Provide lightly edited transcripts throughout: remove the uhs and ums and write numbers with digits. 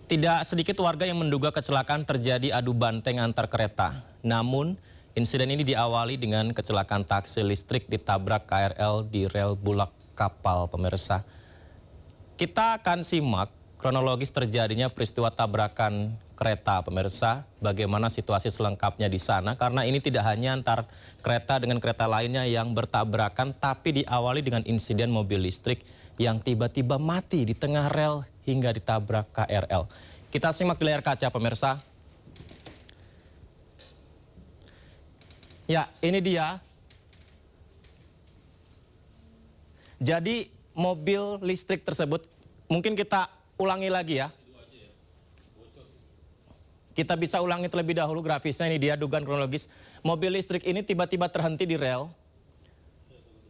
Tidak sedikit warga yang menduga kecelakaan terjadi adu banteng antar kereta. Namun, insiden ini diawali dengan kecelakaan taksi listrik ditabrak KRL di rel bulak kapal, pemirsa. Kita akan simak kronologis terjadinya peristiwa tabrakan kereta, pemirsa. Bagaimana situasi selengkapnya di sana, karena ini tidak hanya antar kereta dengan kereta lainnya yang bertabrakan, tapi diawali dengan insiden mobil listrik yang tiba-tiba mati di tengah rel hingga ditabrak KRL. Kita simak di layar kaca, pemirsa. Ya, ini dia. Jadi mobil listrik tersebut, mungkin kita ulangi lagi ya. Kita bisa ulangi terlebih dahulu grafisnya, ini dia dugaan kronologis. Mobil listrik ini tiba-tiba terhenti di rel.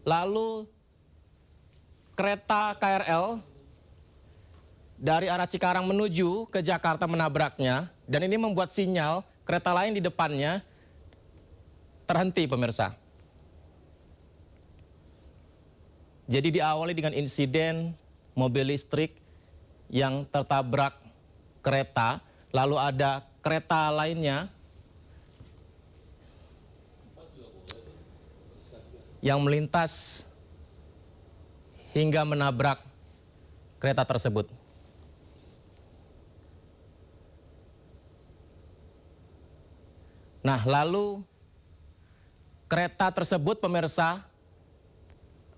Lalu kereta KRL dari arah Cikarang menuju ke Jakarta menabraknya, dan ini membuat sinyal kereta lain di depannya terhenti, pemirsa. Jadi diawali dengan insiden mobil listrik yang tertabrak kereta, lalu ada kereta lainnya yang melintas hingga menabrak kereta tersebut. Nah, lalu kereta tersebut, pemirsa,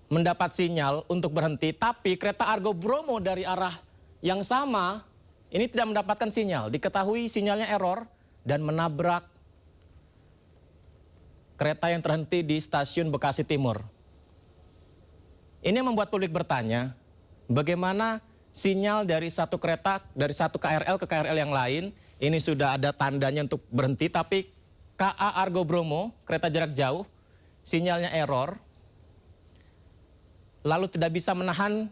mendapat sinyal untuk berhenti, tapi kereta Argo Bromo dari arah yang sama ini tidak mendapatkan sinyal. Diketahui sinyalnya error dan menabrak kereta yang terhenti di stasiun Bekasi Timur. Ini membuat publik bertanya, bagaimana sinyal dari satu kereta, dari satu KRL ke KRL yang lain, ini sudah ada tandanya untuk berhenti, tapi KA Argo Bromo, kereta jarak jauh, sinyalnya error, lalu tidak bisa menahan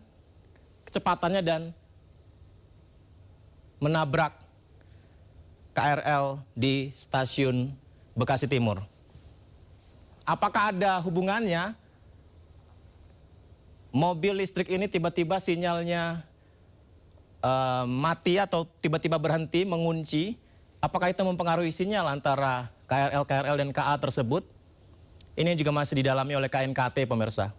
kecepatannya dan menabrak KRL di stasiun Bekasi Timur. Apakah ada hubungannya mobil listrik ini tiba-tiba sinyalnya mati atau tiba-tiba berhenti, mengunci? Apakah itu mempengaruhi sinyal antara KRL dan KA tersebut? Ini juga masih didalami oleh KNKT, pemirsa.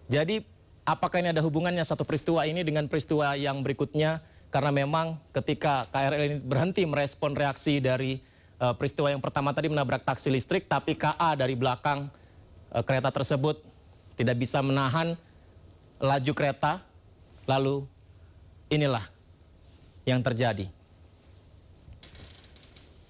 Jadi apakah ini ada hubungannya satu peristiwa ini dengan peristiwa yang berikutnya? Karena memang ketika KRL ini berhenti merespon reaksi dari peristiwa yang pertama tadi menabrak taksi listrik, tapi KA dari belakang kereta tersebut tidak bisa menahan laju kereta, lalu inilah yang terjadi.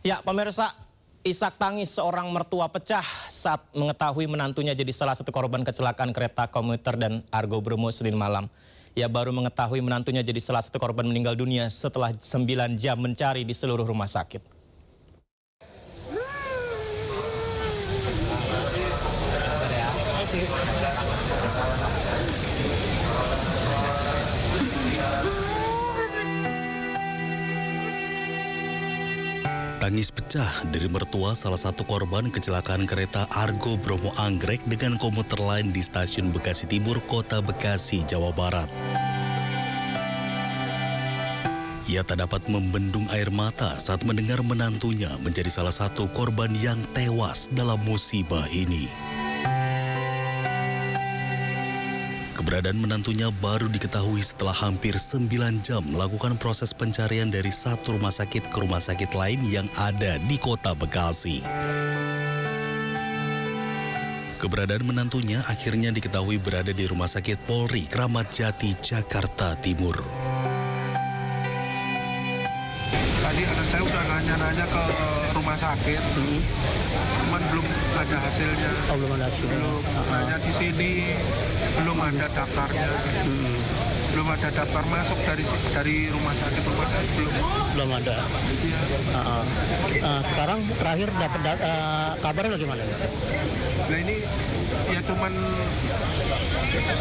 Ya, pemirsa, isak tangis seorang mertua pecah saat mengetahui menantunya jadi salah satu korban kecelakaan kereta komuter dan Argo Bromo Senin malam. Ia baru mengetahui menantunya jadi salah satu korban meninggal dunia setelah 9 jam mencari di seluruh rumah sakit. Tangis pecah dari mertua salah satu korban kecelakaan kereta Argo Bromo Anggrek dengan komuter lain di stasiun Bekasi Timur, Kota Bekasi, Jawa Barat. Ia tak dapat membendung air mata saat mendengar menantunya menjadi salah satu korban yang tewas dalam musibah ini. Keberadaan menantunya baru diketahui setelah hampir 9 jam melakukan proses pencarian dari satu rumah sakit ke rumah sakit lain yang ada di Kota Bekasi. Keberadaan menantunya akhirnya diketahui berada di Rumah Sakit Polri Kramat Jati, Jakarta Timur. Tadi anak saya udah nanya-nanya ke rumah sakit, cuman belum ada hasilnya. Oh, belum ada hasilnya. Belum. Nanya di sini belum ada daftarnya. Belum ada daftar masuk dari rumah sakit belum ada. Iya. Sekarang terakhir dapat kabarnya bagaimana? Nah ini ya cuman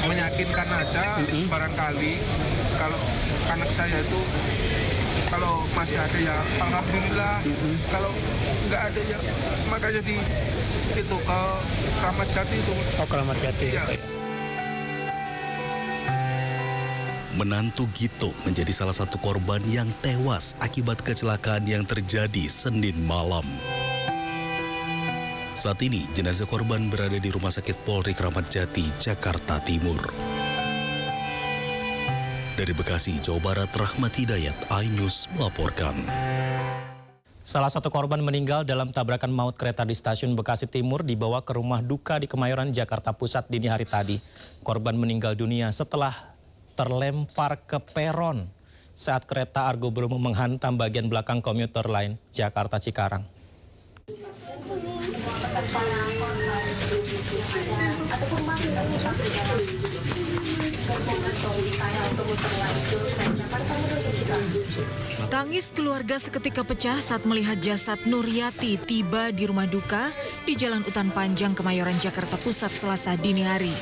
meyakinkan aja, barangkali kalau anak saya itu kalau masih ada ya alhamdulillah, kalau nggak ada ya makanya di itu ke Kramat Jati itu. Oh, Kramat Jati. Ya. menantu Gito menjadi salah satu korban yang tewas akibat kecelakaan yang terjadi Senin malam. Saat ini, jenazah korban berada di Rumah Sakit Polri Kramat Jati, Jakarta Timur. Dari Bekasi, Jawa Barat, Rahmat Hidayat, iNews melaporkan. Salah satu korban meninggal dalam tabrakan maut kereta di stasiun Bekasi Timur dibawa ke rumah duka di Kemayoran, Jakarta Pusat dini hari tadi. Korban meninggal dunia setelah terlempar ke peron saat kereta Argo Bromo menghantam bagian belakang komuter lain Jakarta Cikarang. Tangis keluarga seketika pecah saat melihat jasad Nuryati tiba di rumah duka di Jalan Utan Panjang, Kemayoran, Jakarta Pusat Selasa dini hari.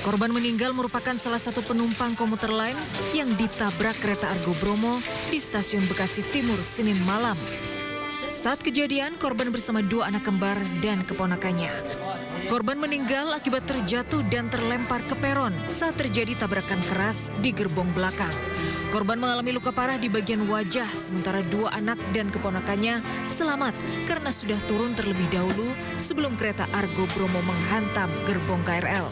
Korban meninggal merupakan salah satu penumpang komuter lain yang ditabrak kereta Argo Bromo di stasiun Bekasi Timur Senin malam. Saat kejadian, korban bersama 2 anak kembar dan keponakannya. Korban meninggal akibat terjatuh dan terlempar ke peron saat terjadi tabrakan keras di gerbong belakang. Korban mengalami luka parah di bagian wajah, sementara 2 anak dan keponakannya selamat karena sudah turun terlebih dahulu sebelum kereta Argo Bromo menghantam gerbong KRL.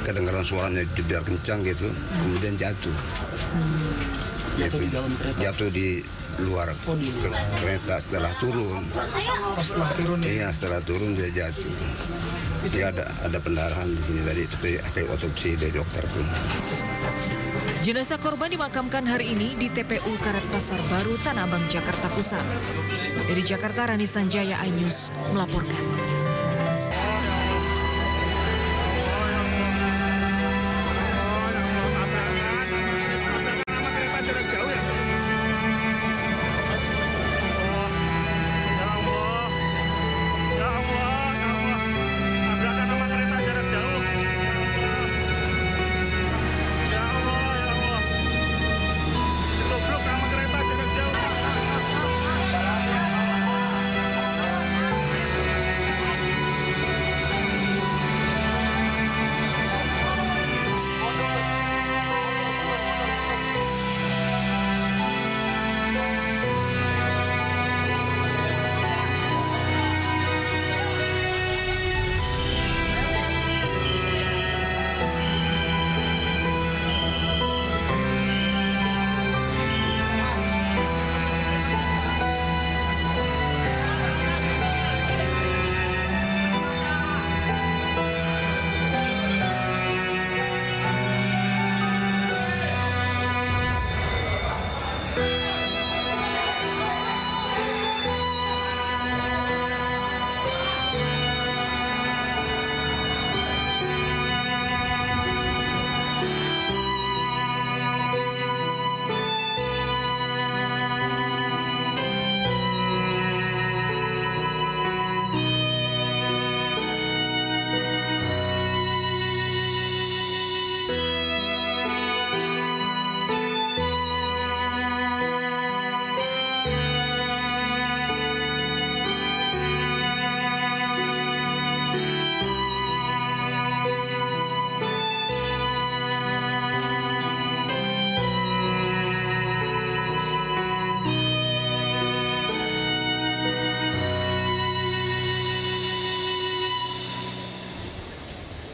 Kedengaran suaranya jedar kencang gitu, kemudian jatuh. Jatuh di dalam kereta? Jatuh di luar kereta setelah turun. Iya, setelah turun dia jatuh. Dia ada pendarahan di sini tadi, hasil otopsi dari dokter tuh. Jenazah korban dimakamkan hari ini di TPU Karet Pasar Baru, Tanah Abang, Jakarta Pusat. Dari Jakarta, Rani Sanjaya, iNews melaporkan.